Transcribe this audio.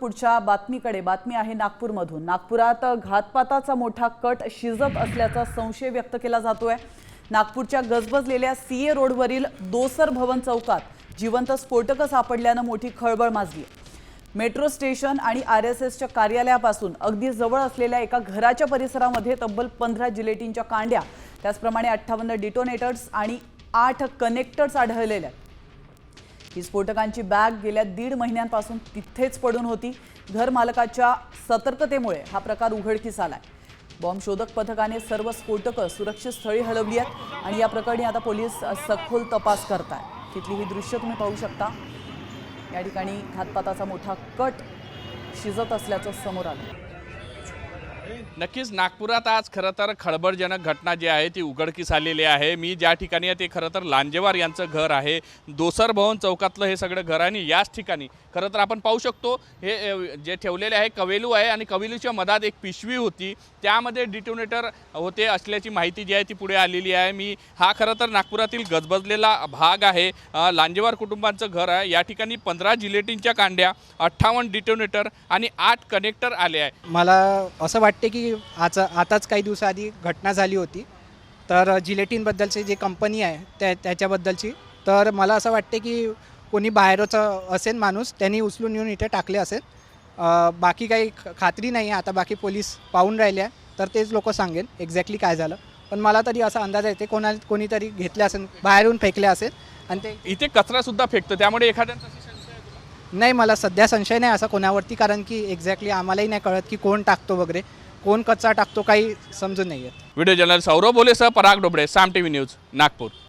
पुढच्या बातमीकडे। बातमी आहे नागपूरमधून। नागपुरात घातपाताचा मोठा कट शिजत असल्याचा संशय व्यक्त केला जातोय। नागपूरच्या गजबजलेल्या सीए रोडवरील दोसर भवन चौकात जिवंत स्फोटक सापडल्याने मोठी खळबळ माजली। मेट्रो स्टेशन आणि आरएसएसच्या कार्यालयापासून अगदी जवळ असलेल्या एका घराच्या परिसरामध्ये तब्बल 15 जिलेटिनच्या कांड्या, त्याचप्रमाणे 58 डिटोनेटर्स आणि 8 कनेक्टर्स आढळलेले आहेत। ही स्फोटकांची बॅग गेल्या 1.5 महिन्यांपासून तिथेच पडून होती। घर मालकाच्या सतर्कतेमुळे हा प्रकार उघडकीस आलाय। बॉम्ब शोधक पथकाने सर्व स्फोटक सुरक्षित स्थळी हलवली आहेत आणि या प्रकरणी आता पोलीस सखोल तपास करतायत। तिथली ही दृश्य तुम्ही पाहू शकता। या ठिकाणी घातपाताचा मोठा कट शिजत असल्याचं समोर आलं। नक्कीच नागपुरात आज खरं तर खळबळजनक घटना जी आहे ती उघडकीस आलेली आहे। मी ज्या ठिकाणी आहे ते खरं तर लांजेवार यांचं घर आहे। दोसर भवन चौकातलं हे सगळं घर आहे आणि याच ठिकाणी खरं तर आपण पाहू शकतो हे जे ठेवलेले आहे कवेलू आहे आणि कवेलूच्या मधात एक पिशवी होती, त्यामध्ये डिटोनेटर होते असल्याची माहिती जी आहे ती पुढे आलेली आहे। मी हा खरं तर नागपुरातील गजबजलेला भाग आहे। लांजेवार कुटुंबांचं घर आहे। या ठिकाणी 15 जिलेटिनच्या कांड्या, 58 डिटोनेटर आणि 8 कनेक्टर आले आहे। मला असं वाटते की आताच काही दिवसाआधी घटना झाली होती, तर जिलेटिनबद्दलची जी कंपनी आहे त्याच्याबद्दलची, तर मला असं वाटते की कोणी बाहेरच असेल माणूस, त्यांनी उचलून येऊन इथे टाकले असेल। बाकी काही खात्री नाही आहे, आता बाकी पोलीस पाहून राहिले आहे, तर तेच लोक सांगेल एक्झॅक्टली काय झालं। पण मला तरी असा अंदाज आहे ते कोणीतरी घेतले असेल, बाहेरून फेकले असेल आणि ते इथे कचरासुद्धा फेकतं, त्यामुळे एखाद्याचा संशय आहे? नाही, मला सध्या संशय नाही असा कोणावरती, कारण की एक्झॅक्टली आम्हालाही नाही कळत की कोण टाकतो वगैरे, कोण कचरा टाकतो काही समजून नाही येत। व्हिडिओ जर्नलिस्ट सौरभ बोलेसह पराग डोबळे, साम टीव्ही न्यूज, नागपूर।